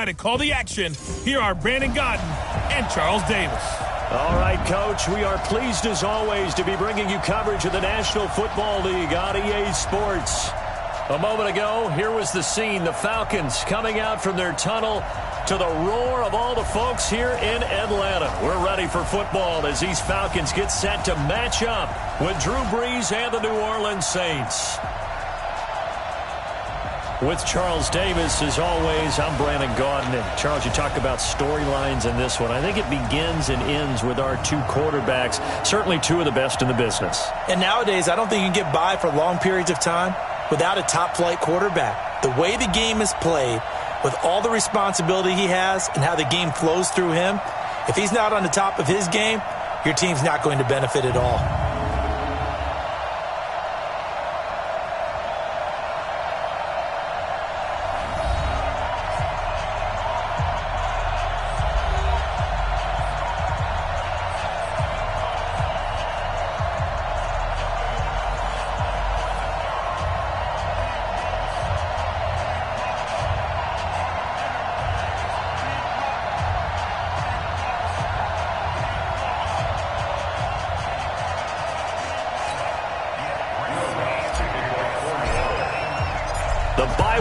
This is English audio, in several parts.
to call the action. Here are Brandon Gaudin and Charles Davis. All right, Coach, we are pleased as always to be bringing you coverage of the National Football League on EA Sports. A moment ago, here was the scene. The Falcons coming out from their tunnel to the roar of all the folks here in Atlanta. We're ready for football as these Falcons get set to match up with Drew Brees and the New Orleans Saints. With Charles Davis, as always, I'm Brandon Gaudin. And Charles, you talk about storylines in this one. I think it begins and ends with our two quarterbacks, certainly two of the best in the business. And nowadays, I don't think you can get by for long periods of time without a top-flight quarterback. The way the game is played, with all the responsibility he has and how the game flows through him, if he's not on the top of his game, your team's not going to benefit at all.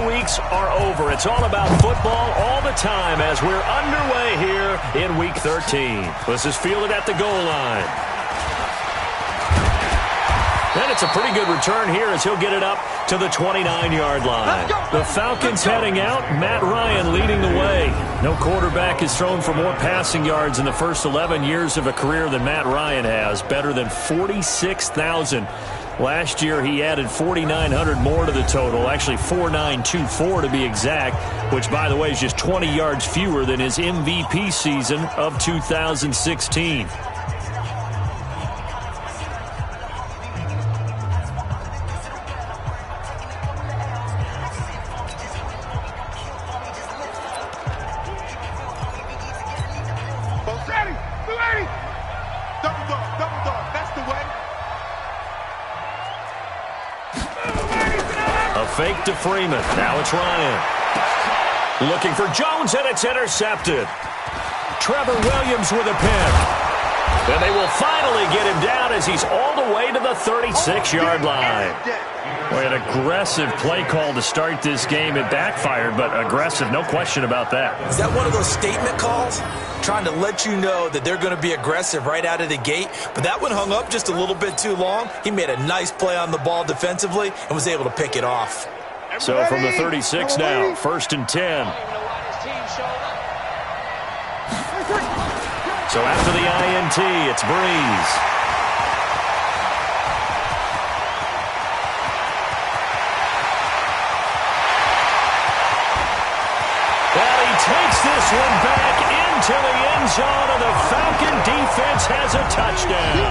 Weeks are over. It's all about football all the time as we're underway here in Week 13. This is fielded at the goal line. And it's a pretty good return here as he'll get it up to the 29-yard line. The Falcons heading out. Matt Ryan leading the way. No quarterback has thrown for more passing yards in the first 11 years of a career than Matt Ryan has. Better than 46,000. Last year, he added 4,900 more to the total, actually 4,924 to be exact, which, by the way, is just 20 yards fewer than his MVP season of 2016. Fake to Freeman. Now it's Ryan. Looking for Jones, and it's intercepted. Trevor Williams with a pick. And they will finally get him down as he's all the way to the 36-yard line. Boy, an aggressive play call to start this game. It backfired, but aggressive, no question about that. Is that one of those statement calls? Trying to let you know that they're going to be aggressive right out of the gate. But that one hung up just a little bit too long. He made a nice play on the ball defensively and was able to pick it off. So from the 36 now, 1st and 10. So after the INT, it's Brees. And he takes this one back into the end zone, and the Falcon defense has a touchdown.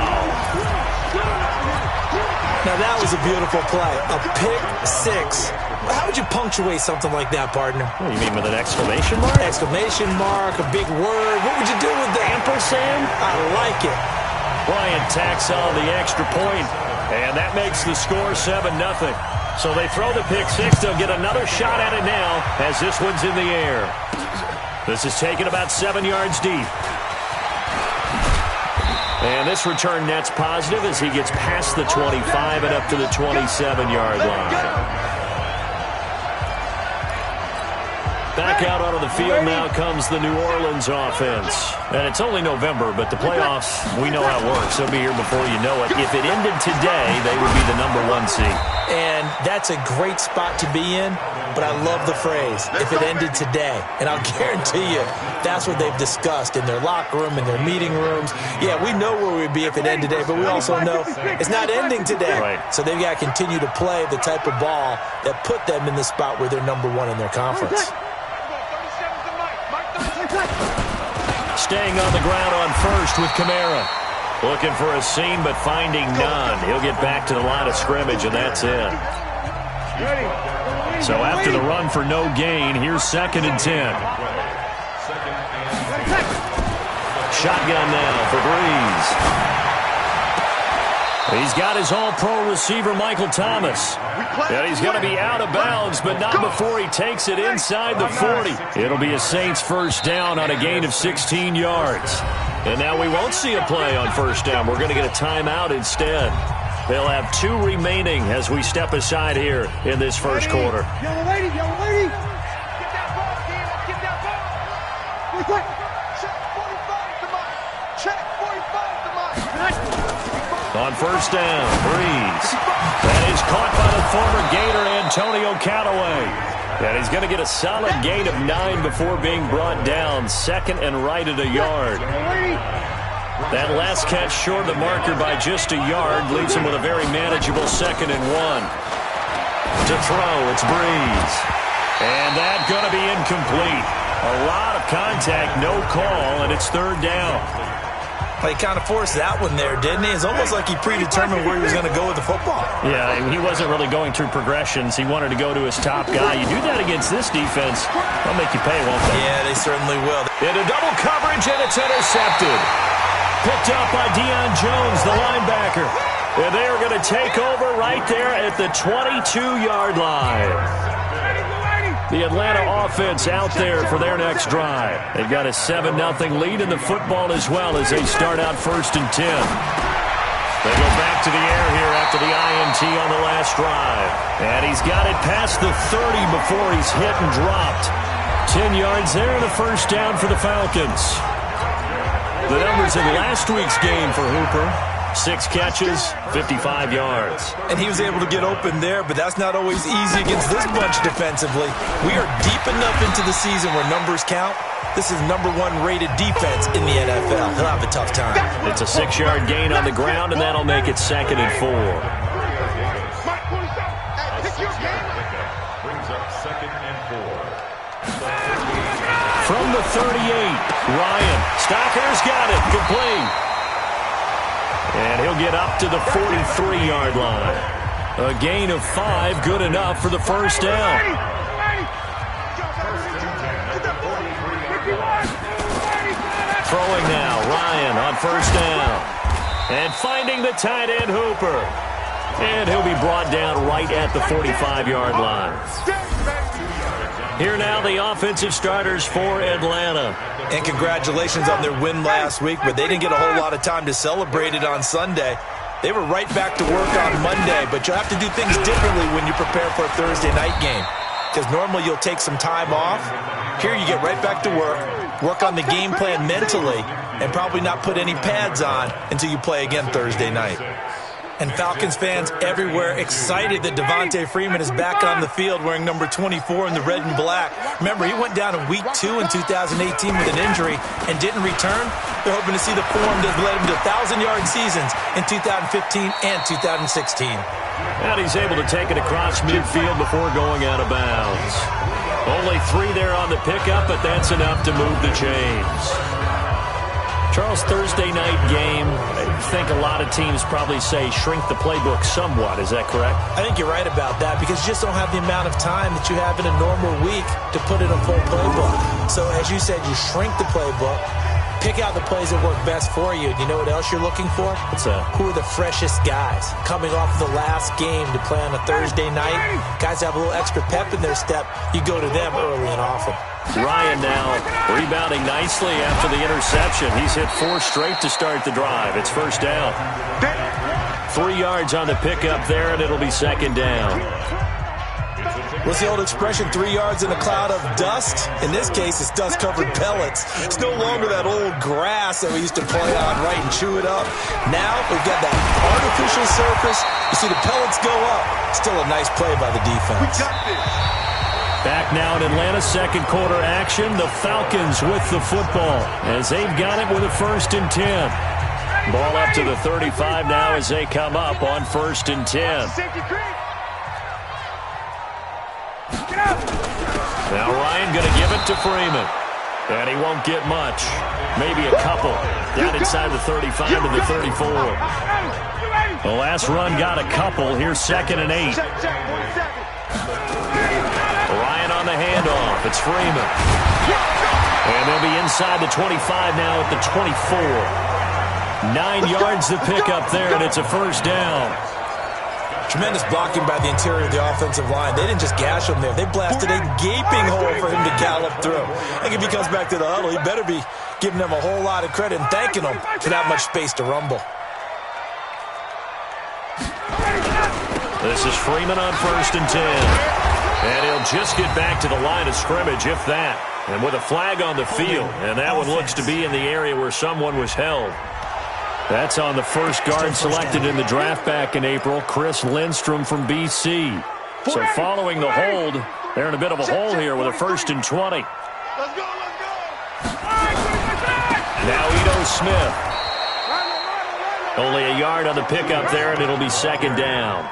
Now that was a beautiful play, a pick six. How would you punctuate something like that, partner? What do you mean, with an exclamation mark? Exclamation mark, a big word. What would you do with the ampersand? I like it. Bryant tacks on the extra point, and that makes the score 7-0. So they throw the pick six. They'll get another shot at it now as this one's in the air. This is taken about 7 yards deep. And this return net's positive as he gets past the 25 and up to the 27-yard line. Back out onto the field now comes the New Orleans offense. And it's only November, but the playoffs, we know how it works. They'll be here before you know it. If it ended today, they would be the #1 seed. And that's a great spot to be in, but I love the phrase, if it ended today. And I'll guarantee you, that's what they've discussed in their locker room, in their meeting rooms. Yeah, we know where we'd be if it ended today, but we also know it's not ending today. Right. So they've got to continue to play the type of ball that put them in the spot where they're #1 in their conference. Staying on the ground on first with Kamara. Looking for a seam, but finding none. He'll get back to the line of scrimmage, and that's it. So after the run for no gain, here's 2nd and 10. Shotgun now for Brees. He's got his all-pro receiver, Michael Thomas. And he's going to be out of bounds, but not before he takes it inside the 40. It'll be a Saints first down on a gain of 16 yards. And now we won't see a play on first down. We're going to get a timeout instead. They'll have 2 remaining as we step aside here in this first quarter. Yellow lady, yellow lady. Get that ball, Dean. Get that ball. Quick. Check 45 to mine. Check 45 to mine. On first down, Breeze. That is caught by the former Gator, Antonio Callaway. And he's going to get a solid gain of 9 before being brought down. Second and right at a yard. That last catch short of the marker by just a yard leaves him with a very manageable 2nd and 1. To throw, it's Breeze. And that's going to be incomplete. A lot of contact, no call, and it's 3rd down. He kind of forced that one there, didn't he? It's almost like he predetermined where he was going to go with the football. Yeah, he wasn't really going through progressions. He wanted to go to his top guy. You do that against this defense, they'll make you pay, won't they? Yeah, they certainly will. Into double coverage, and it's intercepted. Picked up by Deion Jones, the linebacker. And they are going to take over right there at the 22-yard line. The Atlanta offense out there for their next drive. They've got a 7-0 lead in the football as well as they start out 1st and 10. They go back to the air here after the INT on the last drive. And he's got it past the 30 before he's hit and dropped. 10 yards there and a first down for the Falcons. The numbers in last week's game for Hooper. 6 catches, 55 yards. And he was able to get open there, but that's not always easy against this bunch defensively. We are deep enough into the season where numbers count. This is #1 rated defense in the NFL. He'll have a tough time. It's a 6-yard gain on the ground, and that'll make it 2nd and 4. From the 38, Ryan. Stocker's got it. Complete. And he'll get up to the 43-yard line. A gain of 5, good enough for the first down. Throwing now, Ryan on first down. And finding the tight end, Hooper. And he'll be brought down right at the 45-yard line. Here now the offensive starters for Atlanta. And congratulations on their win last week, but they didn't get a whole lot of time to celebrate it on Sunday. They were right back to work on Monday, but you'll have to do things differently when you prepare for a Thursday night game. Because normally you'll take some time off. Here you get right back to work on the game plan mentally, and probably not put any pads on until you play again Thursday night. And Falcons fans everywhere excited that Devontae Freeman is back on the field wearing number 24 in the red and black. Remember, he went down in week 2 in 2018 with an injury and didn't return. They're hoping to see the form that led him to 1,000-yard seasons in 2015 and 2016. And he's able to take it across midfield before going out of bounds. Only 3 there on the pickup, but that's enough to move the chains. Charles, Thursday night game, I think a lot of teams probably say shrink the playbook somewhat. Is that correct? I think you're right about that because you just don't have the amount of time that you have in a normal week to put in a full playbook. So as you said, you shrink the playbook, pick out the plays that work best for you. And you know what else you're looking for? What's that? Who are the freshest guys coming off the last game to play on a Thursday night? Guys have a little extra pep in their step. You go to them early and often. Ryan now rebounding nicely after the interception. He's hit 4 straight to start the drive. It's first down. 3 yards on the pickup there, and it'll be second down. What's the old expression, 3 yards in a cloud of dust? In this case, it's dust-covered pellets. It's no longer that old grass that we used to play on, right, and chew it up. Now we've got that artificial surface. You see the pellets go up. Still a nice play by the defense. Back now in Atlanta, second quarter action. The Falcons with the football as they've got it with a 1st and 10. Ball up to the 35 now as they come up on 1st and 10. Now Ryan going to give it to Freeman. And he won't get much. Maybe a couple. Down inside the 35 to the 34. The last run got a couple. Here's 2nd and 8. Ryan on the handoff. It's Freeman. And they'll be inside the 25 now at the 24. 9 yards to pick up there, and it's a first down. Tremendous blocking by the interior of the offensive line. They didn't just gash him there. They blasted a gaping hole for him to gallop through. I think if he comes back to the huddle, he better be giving them a whole lot of credit and thanking them for that much space to rumble. This is Freeman on 1st and 10. And he'll just get back to the line of scrimmage, if that. And with a flag on the field. And that one looks to be in the area where someone was held. That's on the first guard selected in the draft back in April, Chris Lindstrom from BC. So following the hold, they're in a bit of a hole here with a 1st and 20. Let's go, let's go. Now Ito Smith. Only a yard on the pickup there, and it'll be 2nd down.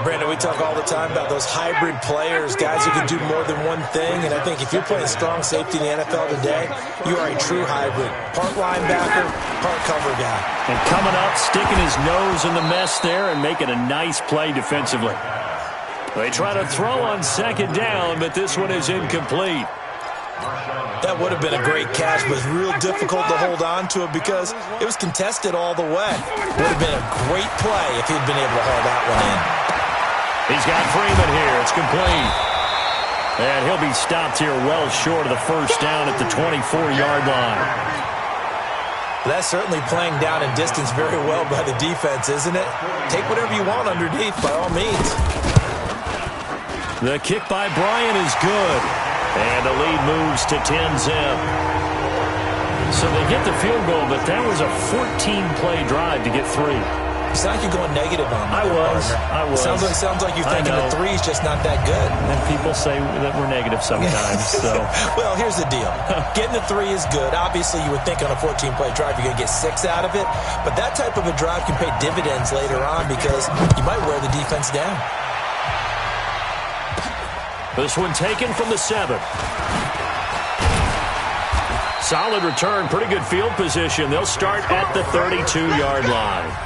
Brandon, we talk all the time about those hybrid players, guys who can do more than one thing, and I think if you're playing strong safety in the NFL today, you are a true hybrid. Part linebacker, part cover guy. And coming up, sticking his nose in the mess there and making a nice play defensively. They try to throw on 2nd down, but this one is incomplete. That would have been a great catch, but it's real difficult to hold on to it because it was contested all the way. Would have been a great play if he'd been able to haul that one in. He's got Freeman here. It's complete. And he'll be stopped here well short of the first down at the 24-yard line. That's certainly playing down in distance very well by the defense, isn't it? Take whatever you want underneath, by all means. The kick by Bryant is good. And the lead moves to 10-zip. So they get the field goal, but that was a 14-play drive to get 3. It's like you're going negative on that. I was. Sounds like you're thinking the 3 is just not that good. And people say that we're negative sometimes. So. Well, here's the deal. Getting the 3 is good. Obviously, you would think on a 14-play drive you're going to get 6 out of it. But that type of a drive can pay dividends later on because you might wear the defense down. This one taken from the 7. Solid return, pretty good field position. They'll start at the 32-yard line.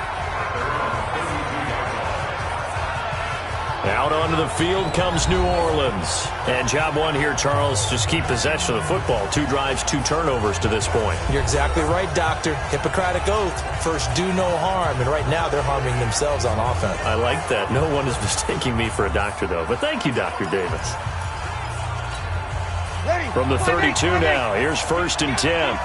Out onto the field comes New Orleans. And job one here, Charles, just keep possession of the football. 2 drives, 2 turnovers to this point. You're exactly right, Doctor. Hippocratic oath. First, do no harm. And right now, they're harming themselves on offense. I like that. No one is mistaking me for a doctor, though. But thank you, Dr. Davis. From the 32 now, here's 1st and 10.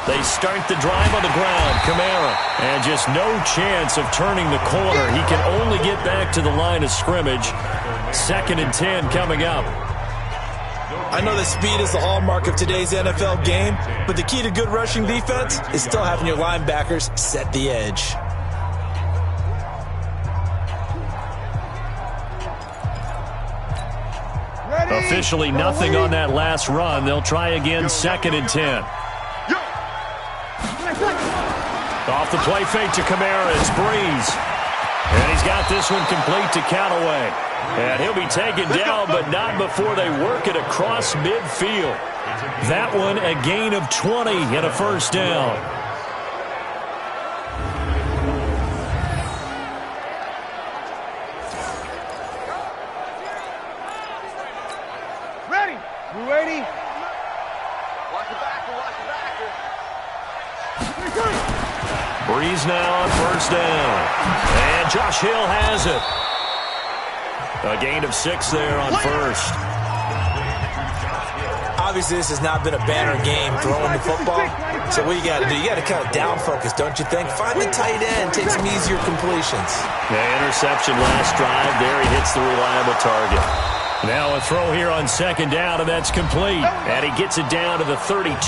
They start the drive on the ground. Kamara. And just no chance of turning the corner. He can only get back to the line of scrimmage. 2nd and 10 coming up. I know that speed is the hallmark of today's NFL game, but the key to good rushing defense is still having your linebackers set the edge. Officially nothing on that last run. They'll try again, 2nd and 10. Off the play fake to Kamara, it's Breeze. And he's got this one complete to Callaway. And he'll be taken down, but not before they work it across midfield. That one a gain of 20 and a first down. Ready? You ready? Watch the backer, watch the backer. Breeze now on first down. And Josh Hill has it. A gain of 6 there on first. Obviously, this has not been a banner game throwing the football. So what you got to do? You got to kind of down focus, don't you think? Find the tight end, take some easier completions. Yeah, interception last drive. There he hits the reliable target. Now a throw here on 2nd down, and that's complete. And he gets it down to the 32.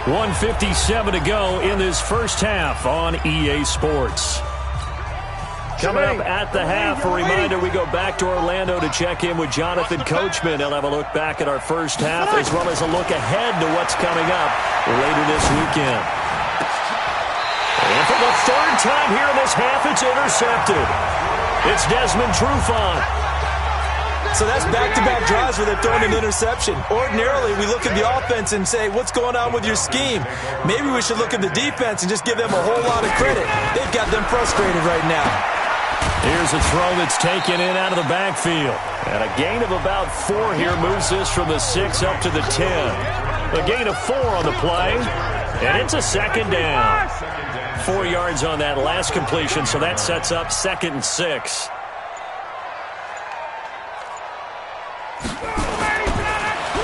1:57 to go in this first half on EA Sports. Coming up at the half, a reminder, we go back to Orlando to check in with Jonathan Coachman. He'll have a look back at our first half as well as a look ahead to what's coming up later this weekend. And for the 3rd time here in this half, it's intercepted. It's Desmond Trufant. So that's back-to-back drives where they're throwing an interception. Ordinarily, we look at the offense and say, what's going on with your scheme? Maybe we should look at the defense and just give them a whole lot of credit. They've got them frustrated right now. Here's a throw that's taken in out of the backfield. And a gain of about 4 here moves this from the 6 up to the 10. A gain of 4 on the play, and it's a second down. 4 yards on that last completion, so that sets up 2nd and 6.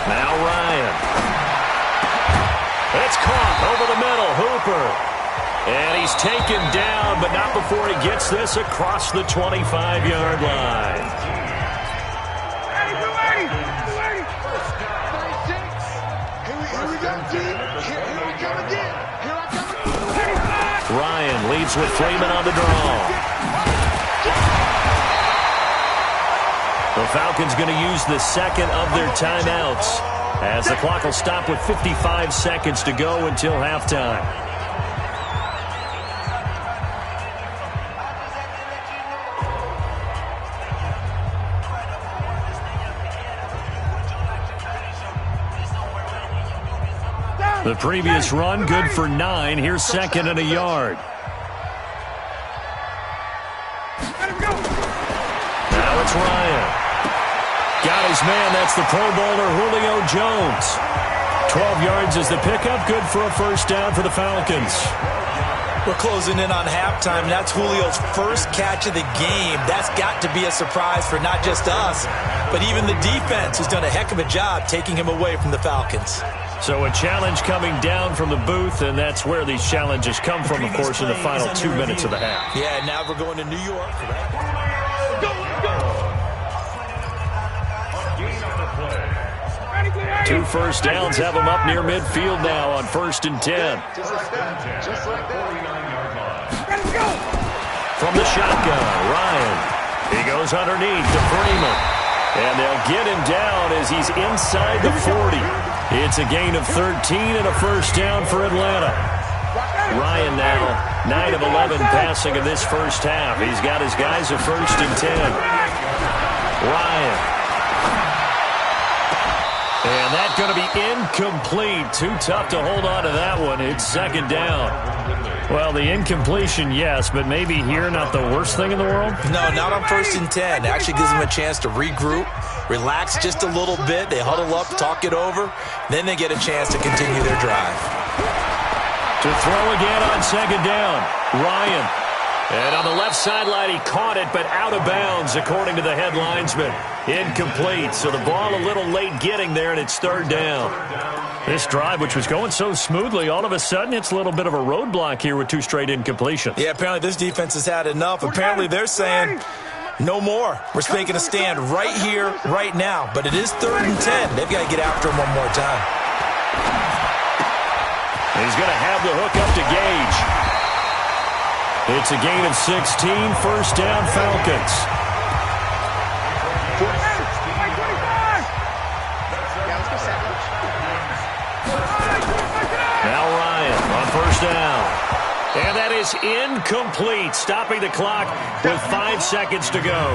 Now Ryan. It's caught over the middle. Hooper. And he's taken down, but not before he gets this across the 25-yard line. Ryan leads with Freeman on the draw. The Falcons going to use the second of their timeouts as the clock will stop with 55 seconds to go until halftime. The previous run, good for 9. Here's 2nd and a yard. Now it's Ryan. Got his man. That's the Pro Bowler Julio Jones. 12 yards is the pickup. Good for a first down for the Falcons. We're closing in on halftime. That's Julio's first catch of the game. That's got to be a surprise for not just us, but even the defense, who's done a heck of a job taking him away from the Falcons. So a challenge coming down from the booth, and that's where these challenges come from, of course, in the final 2 minutes of the half. Yeah, now we're going to New York. Two first downs have them up near midfield now on 1st and 10. From the shotgun, Ryan. He goes underneath to Freeman. And they'll get him down as he's inside the 40. It's a gain of 13 and a first down for Atlanta. Ryan now 9 of 11 passing in this first half. He's got his guys a 1st and 10. Ryan. And that's going to be incomplete. Too tough to hold on to that one. It's 2nd down. Well, the incompletion, yes, but maybe here not the worst thing in the world? No, not on 1st and 10. It actually gives them a chance to regroup, relax just a little bit. They huddle up, talk it over. Then they get a chance to continue their drive. To throw again on 2nd down, Ryan. And on the left sideline, he caught it, but out of bounds, according to the head linesman. Incomplete, so the ball a little late getting there, and it's 3rd down. This drive, which was going so smoothly, all of a sudden it's a little bit of a roadblock here with 2 straight incompletions. Yeah, apparently this defense has had enough. Apparently they're saying no more. We're making a stand right here, right now. But it is 3rd and 10. They've got to get after him one more time. He's going to have the hook up to Gage. It's a gain of 16, 1st down Falcons. Now Ryan on 1st down. And that is incomplete, stopping the clock with 5 seconds to go.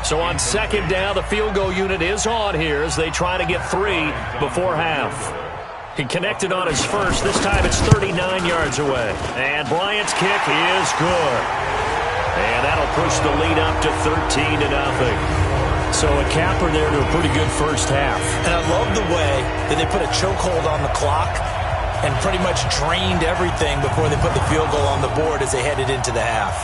So on 2nd down, the field goal unit is on here as they try to get 3 before half. He connected on his first. This time it's 39 yards away. And Bryant's kick is good. And that'll push the lead up to 13-0. So a capper there to a pretty good first half. And I love the way that they put a chokehold on the clock and pretty much drained everything before they put the field goal on the board as they headed into the half.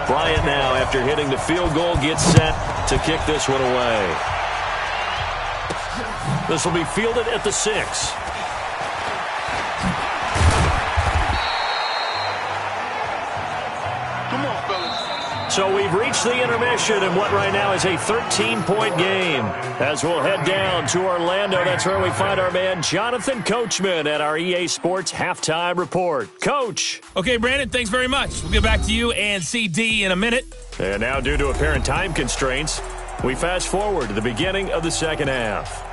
Bryant now, after hitting the field goal, gets set to kick this one away. This will be fielded at the 6. So we've reached the intermission in what right now is a 13-point game. As we'll head down to Orlando, that's where we find our man Jonathan Coachman at our EA Sports Halftime Report. Coach. Okay, Brandon, thanks very much. We'll get back to you and CD in a minute. And now, due to apparent time constraints, we fast forward to the beginning of the second half.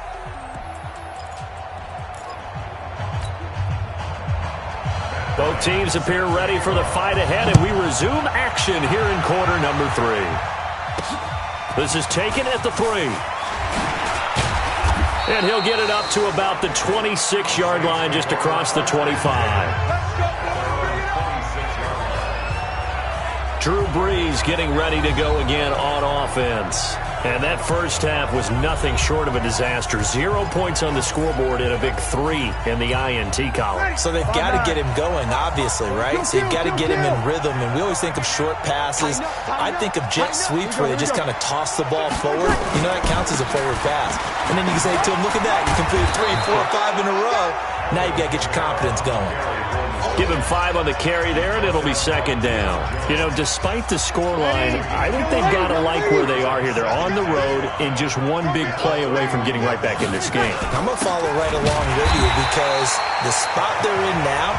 Both teams appear ready for the fight ahead, and we resume action here in quarter number 3. This is taken at the 3. And he'll get it up to about the 26-yard line just across the 25. Drew Brees getting ready to go again on offense. And that first half was nothing short of a disaster. 0 points on the scoreboard and a big 3 in the INT column. So they've got to get him going, obviously, right? So you've got to get him in rhythm. And we always think of short passes. I think of jet sweeps where they just kind of toss the ball forward. You know, that counts as a forward pass. And then you can say to him, look at that. You completed 3, 4, 5 in a row. Now you've got to get your confidence going. Give him 5 on the carry there, and it'll be second down. You know, despite the scoreline, I think they've got to like where they are here. They're on the road and just one big play away from getting right back in this game. I'm going to follow right along with you because the spot they're in now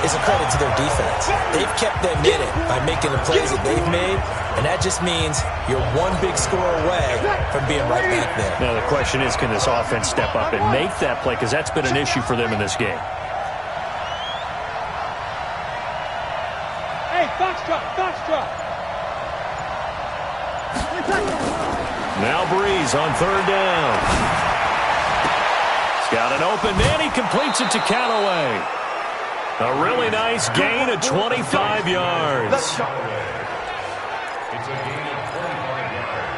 is a credit to their defense. They've kept them in it by making the plays that they've made, and that just means you're one big score away from being right back there. Now, the question is, can this offense step up and make that play? Because that's been an issue for them in this game. Foxtrot. Now Brees on third down. He's got an open man. He completes it to Callaway. A really nice gain of 25 yards.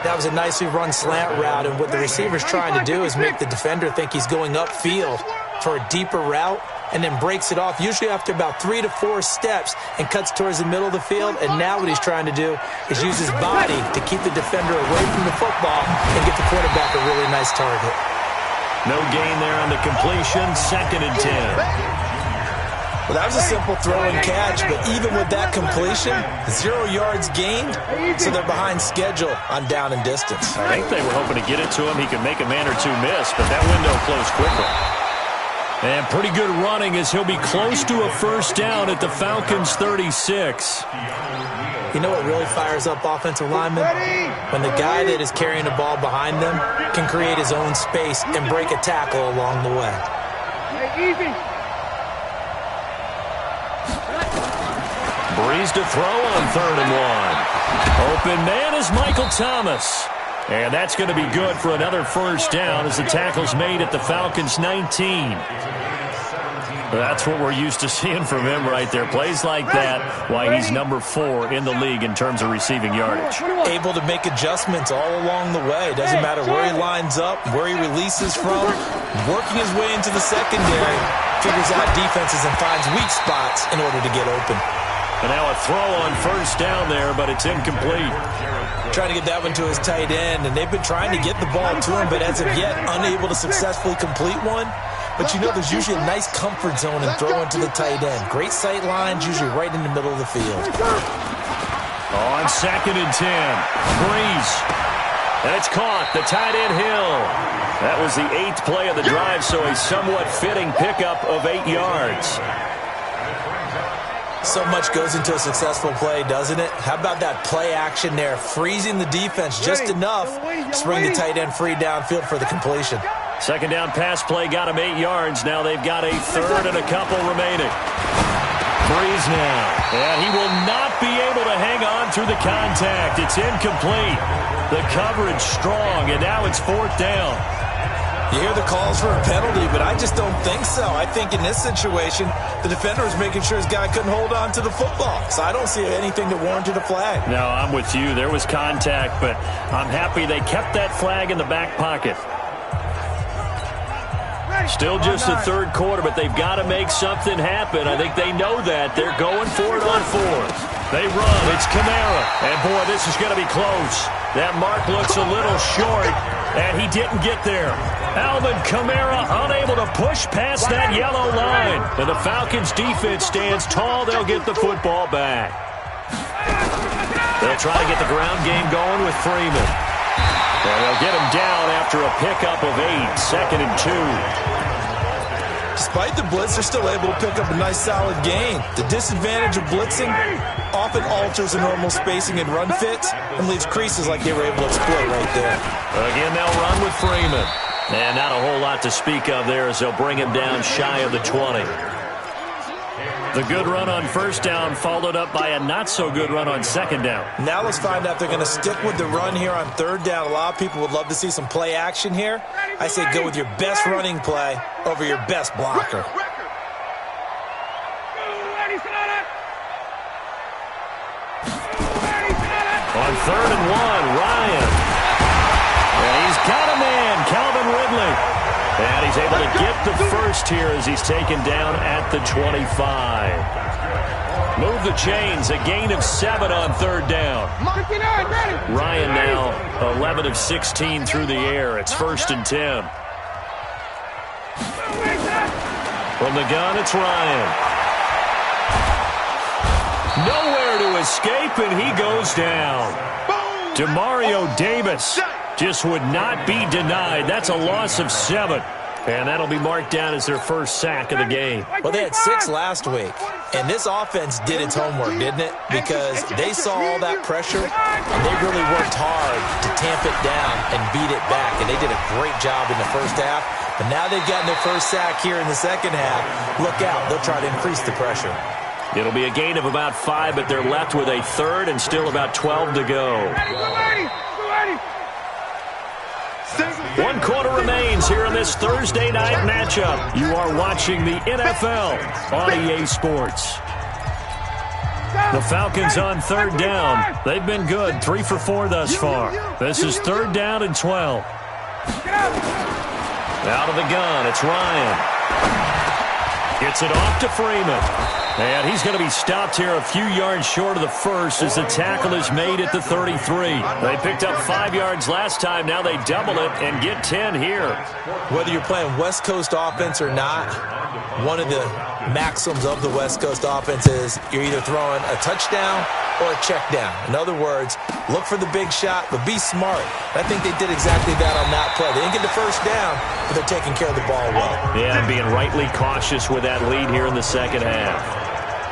That was a nicely run slant route, and what the receiver's trying to do is make the defender think he's going upfield for a deeper route, and then breaks it off, usually after about 3 to 4 steps, and cuts towards the middle of the field. And now what he's trying to do is use his body to keep the defender away from the football and get the quarterback a really nice target. No gain there on the completion, 2nd and 10. Well, that was a simple throw and catch, but even with that completion, 0 yards gained, so they're behind schedule on down and distance. I think they were hoping to get it to him. He could make a man or two miss, but that window closed quickly. And pretty good running as he'll be close to a first down at the Falcons' 36. You know what really fires up offensive linemen? When the guy that is carrying the ball behind them can create his own space and break a tackle along the way. Easy. Brees to throw on 3rd and 1. Open man is Michael Thomas. And that's going to be good for another first down as the tackle's made at the Falcons' 19. That's what we're used to seeing from him right there. Plays like that, why he's number 4 in the league in terms of receiving yardage. Able to make adjustments all along the way. Doesn't matter where he lines up, where he releases from. Working his way into the secondary, figures out defenses and finds weak spots in order to get open. And now a throw on first down there, but it's incomplete. Trying to get that one to his tight end, and they've been trying to get the ball to him, but as of yet, unable to successfully complete one. But you know there's usually a nice comfort zone in throwing to the tight end. Great sight lines, usually right in the middle of the field. On 2nd and 10, Brees. And it's caught, the tight end Hill. That was the 8th play of the drive, so a somewhat fitting pickup of 8 yards. So much goes into a successful play, doesn't it? How about that play action there, freezing the defense just enough to bring the tight end free downfield for the completion. 2nd down pass play got him 8 yards. Now they've got a 3rd and a couple remaining. Brees now. And he will not be able to hang on through the contact. It's incomplete. The coverage strong, and now it's 4th down. You hear the calls for a penalty, but I just don't think so. I think in this situation, the defender was making sure his guy couldn't hold on to the football. So I don't see anything that warranted a flag. No, I'm with you. There was contact, but I'm happy they kept that flag in the back pocket. Still just the 3rd quarter, but they've got to make something happen. I think they know that. They're going for it on 4th. They run. It's Kamara. And, boy, this is going to be close. That mark looks a little short, and he didn't get there. Alvin Kamara unable to push past that yellow line. And the Falcons' defense stands tall. They'll get the football back. They'll try to get the ground game going with Freeman. And they'll get him down after a pickup of 8, 2nd and 2. Despite the blitz, they're still able to pick up a nice solid gain. The disadvantage of blitzing often alters the normal spacing and run fits and leaves creases like they were able to exploit right there. Again, they'll run with Freeman. And not a whole lot to speak of there as they'll bring him down shy of the 20. The good run on first down followed up by a not-so-good run on second down. Now let's find out if they're going to stick with the run here on third down. A lot of people would love to see some play action here. I say go with your best running play over your best blocker. On 3rd and 1, Ryan. And he's got a man, Calvin Ridley. And he's able to get the first here as he's taken down at the 25. Move the chains, a gain of 7 on 3rd down. Ryan now 11 of 16 through the air. It's 1st and 10. From the gun, it's Ryan. Nowhere to escape, and he goes down. Demario Davis just would not be denied. That's a loss of 7. And that'll be marked down as their first sack of the game. Well, they had 6 last week. And this offense did its homework, didn't it? Because they saw all that pressure, and they really worked hard to tamp it down and beat it back. And they did a great job in the first half. But now they've gotten their first sack here in the second half. Look out. They'll try to increase the pressure. It'll be a gain of about 5, but they're left with a 3rd and still about 12 to go. 1 quarter remains here in this Thursday night matchup. You are watching the NFL on EA Sports. The Falcons on 3rd down. They've been good, 3 for 4 thus far. This is 3rd down and 12. Out of the gun, it's Ryan. Gets it off to Freeman. And he's going to be stopped here a few yards short of the first as the tackle is made at the 33. They picked up 5 yards last time. Now they double it and get 10 here. Whether you're playing West Coast offense or not, one of the maxims of the West Coast offense is you're either throwing a touchdown or a check down. In other words, look for the big shot, but be smart. I think they did exactly that on that play. They didn't get the first down, but they're taking care of the ball well. Yeah, being rightly cautious with that lead here in the second half.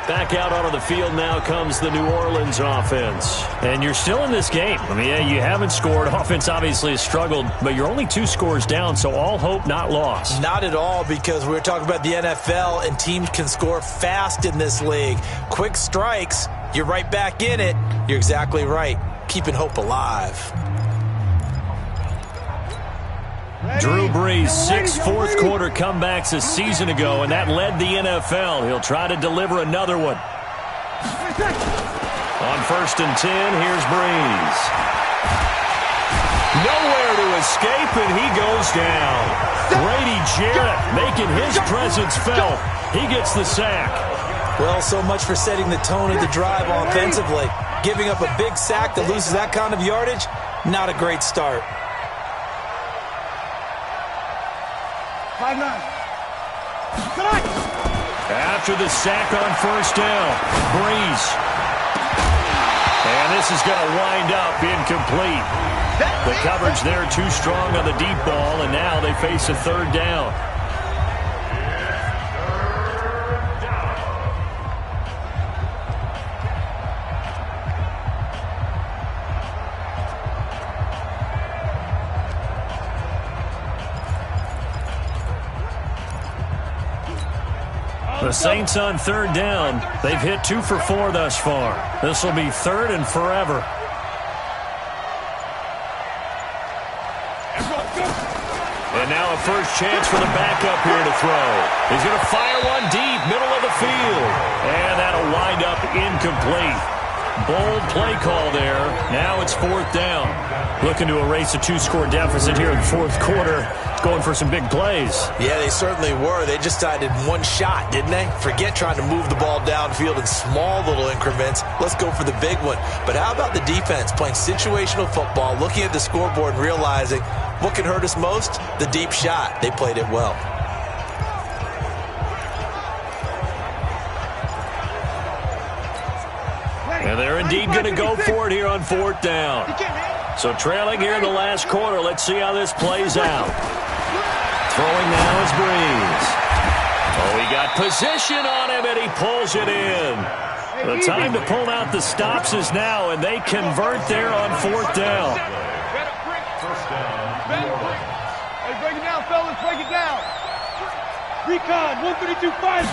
Back out onto the field now comes the New Orleans offense. And you're still in this game. I mean, yeah, you haven't scored. Offense obviously has struggled, but you're only 2 scores down, so all hope not lost. Not at all, because we were talking about the NFL, and teams can score fast in this league. Quick strikes, you're right back in it. You're exactly right. Keeping hope alive. Drew Brees, 6 fourth-quarter comebacks a season ago, and that led the NFL. He'll try to deliver another one. On 1st and 10, here's Brees. Nowhere to escape, and he goes down. Grady Jarrett making his presence felt. He gets the sack. Well, so much for setting the tone of the drive offensively. Giving up a big sack that loses that kind of yardage, not a great start. 5-9. After the sack on 1st down, Brees. And this is going to wind up incomplete. The coverage there too strong on the deep ball, and now they face a 3rd down. The Saints on 3rd down. They've hit 2 for 4 thus far. This will be 3rd and forever. And now a first chance for the backup here to throw. He's going to fire one deep, middle of the field. And that'll wind up incomplete. Bold play call there. Now it's 4th down. Looking to erase a 2-score deficit here in the 4th quarter. Going for some big plays. Yeah, they certainly were. They just decided one shot, didn't they? Forget trying to move the ball downfield in small little increments. Let's go for the big one. But how about the defense playing situational football, looking at the scoreboard and realizing what can hurt us most? The deep shot. They played it well. And they're indeed going to go for it here on 4th down. So trailing here in the last quarter. Let's see how this plays out. Throwing now is Brees. Oh, he got position on him, and he pulls it in. The time to pull out the stops is now, and they convert there on 4th down. Hey, break it down, fellas. Break it down. Recon, 132-5.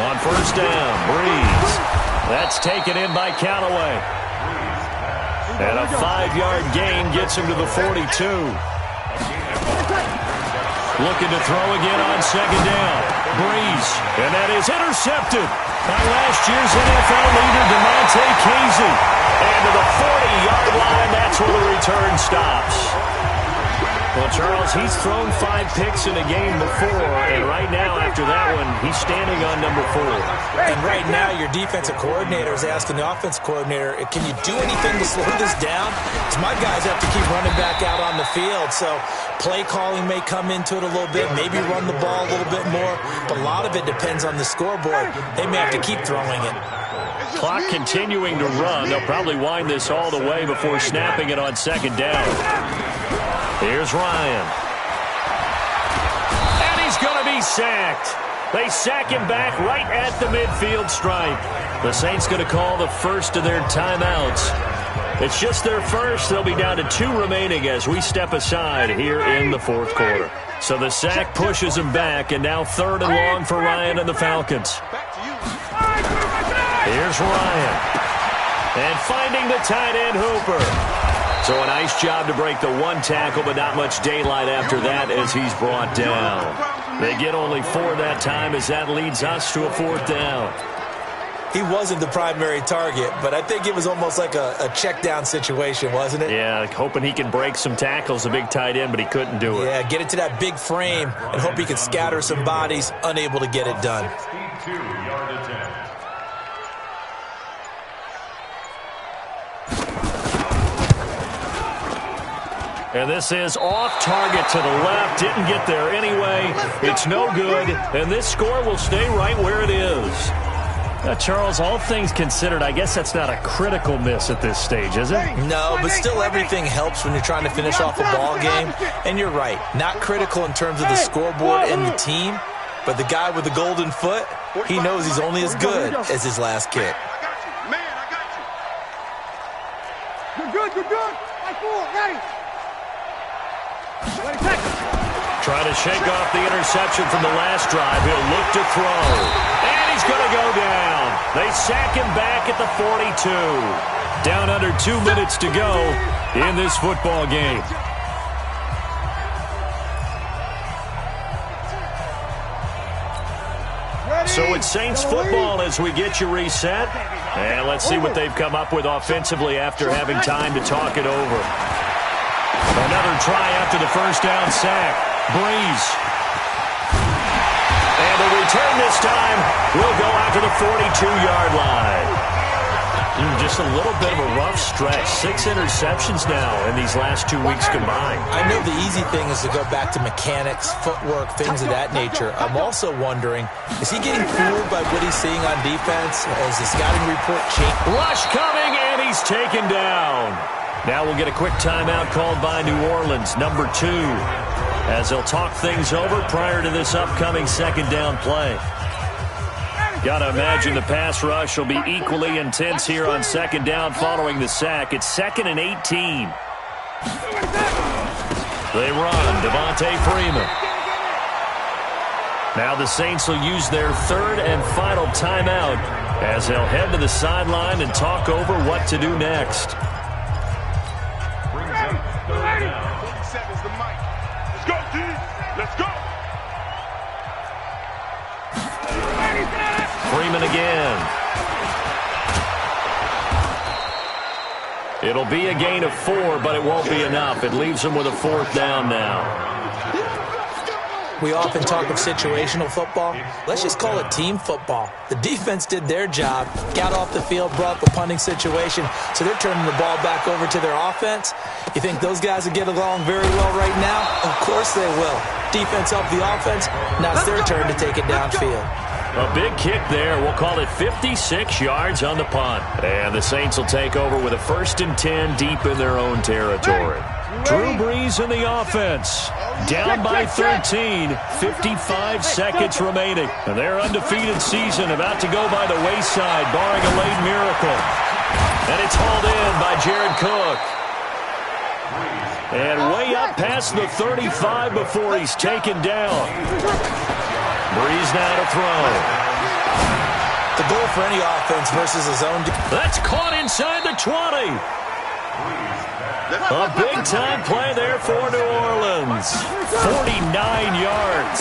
On first down, Breeze. That's taken in by Callaway. And a 5-yard gain gets him to the 42. Looking to throw again on second down. Breeze. And that is intercepted by last year's NFL leader, DeMonte Casey. And to the 40-yard line, that's where the return stops. Well, Charles, he's thrown 5 picks in a game before, and right now, after that one, he's standing on number 4. And right now, your defensive coordinator is asking the offense coordinator, can you do anything to slow this down? Because my guys have to keep running back out on the field, so play calling may come into it a little bit, maybe run the ball a little bit more, but a lot of it depends on the scoreboard. They may have to keep throwing it. Clock continuing to run. They'll probably wind this all the way before snapping it on second down. Here's Ryan. And he's going to be sacked. They sack him back right at the midfield stripe. The Saints going to call the first of their timeouts. It's just their first. They'll be down to 2 remaining as we step aside here in the fourth quarter. So the sack pushes him back, and now 3rd and long for Ryan and the Falcons. Here's Ryan. And finding the tight end Hooper. So a nice job to break the 1 tackle, but not much daylight after that as he's brought down. They get only 4 that time as that leads us to a 4th down. He wasn't the primary target, but I think it was almost like a check down situation, wasn't it? Yeah, hoping he can break some tackles, a big tight end, but he couldn't do it. Yeah, get it to that big frame and hope he can scatter some bodies, unable to get it done. And this is off target to the left. Didn't get there anyway. It's no good. And this score will stay right where it is. Charles, all things considered, I guess that's not a critical miss at this stage, is it? No, but still everything helps when you're trying to finish off a ball game. And you're right, not critical in terms of the scoreboard and the team. But the guy with the golden foot, he knows he's only as good as his last kick. You're good, you're good. Ready. Trying to shake off the interception from the last drive. He'll look to throw. And he's going to go down. They sack him back at the 42. Down under 2 minutes to go in this football game. So it's Saints football as we get you reset. And let's see what they've come up with offensively after having time to talk it over. Another try after the first down sack. Breeze. And the return this time will go out to the 42-yard line. Just a little bit of a rough stretch. 6 interceptions now in these last 2 weeks combined. I know the easy thing is to go back to mechanics, footwork, things of that nature. I'm also wondering, is he getting fooled by what he's seeing on defense? Has the scouting report changed? Rush coming, and he's taken down. Now we'll get a quick timeout called by New Orleans, number 2, as they'll talk things over prior to this upcoming second down play. Got to imagine the pass rush will be equally intense here on second down following the sack. It's 2nd and 18. They run. Devontae Freeman. Now the Saints will use their 3rd and final timeout as they'll head to the sideline and talk over what to do next. Let's go, team. Let's go. Freeman again. It'll be a gain of 4, but it won't be enough. It leaves them with a 4th down now. We often talk of situational football. Let's just call it team football. The defense did their job, got off the field, brought the punting situation, so they're turning the ball back over to their offense. You think those guys will get along very well right now? Of course they will. Defense helped the offense. Now it's their turn to take it downfield. A big kick there. We'll call it 56 yards on the punt. And the Saints will take over with a 1st and 10 deep in their own territory. Drew Brees in the offense. Down by 13. 55 seconds remaining. And their undefeated season about to go by the wayside, barring a late miracle. And it's hauled in by Jared Cook. And way up past the 35 before he's taken down. Breeze now to throw. The goal for any offense versus his own. That's caught inside the 20. A big-time play there for New Orleans. 49 yards.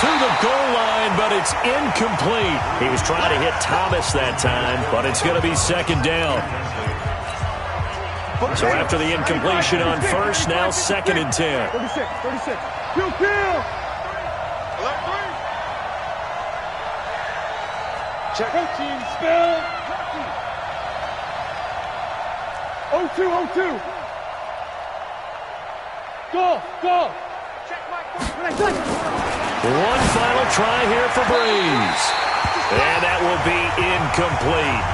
To the goal line, but it's incomplete. He was trying to hit Thomas that time, but it's going to be second down. So after the incompletion on first, now second and 10. 36. Kill. Check. Team spell. 0-2. Go. One final try here for Breeze. And that will be incomplete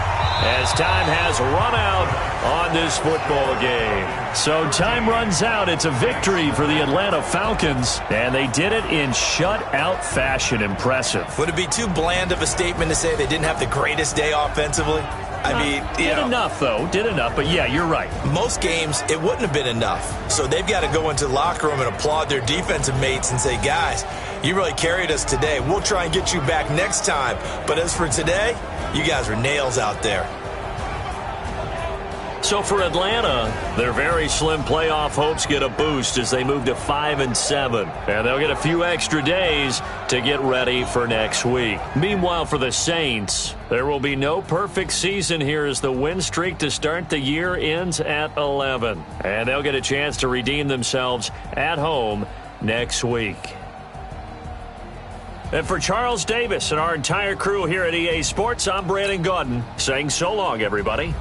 as time has run out on this football game. So time runs out. It's a victory for the Atlanta Falcons, and they did it in shutout fashion. Impressive. Would it be too bland of a statement to say they didn't have the greatest day offensively? I mean, did enough, though. Did enough, but yeah, you're right. Most games, it wouldn't have been enough. So they've got to go into the locker room and applaud their defensive mates and say, guys, you really carried us today. We'll try and get you back next time. But as for today, you guys are nails out there. So for Atlanta, their very slim playoff hopes get a boost as they move to 5-7. And they'll get a few extra days to get ready for next week. Meanwhile, for the Saints, there will be no perfect season here as the win streak to start the year ends at 11. And they'll get a chance to redeem themselves at home next week. And for Charles Davis and our entire crew here at EA Sports, I'm Brandon Gaudin saying so long, everybody.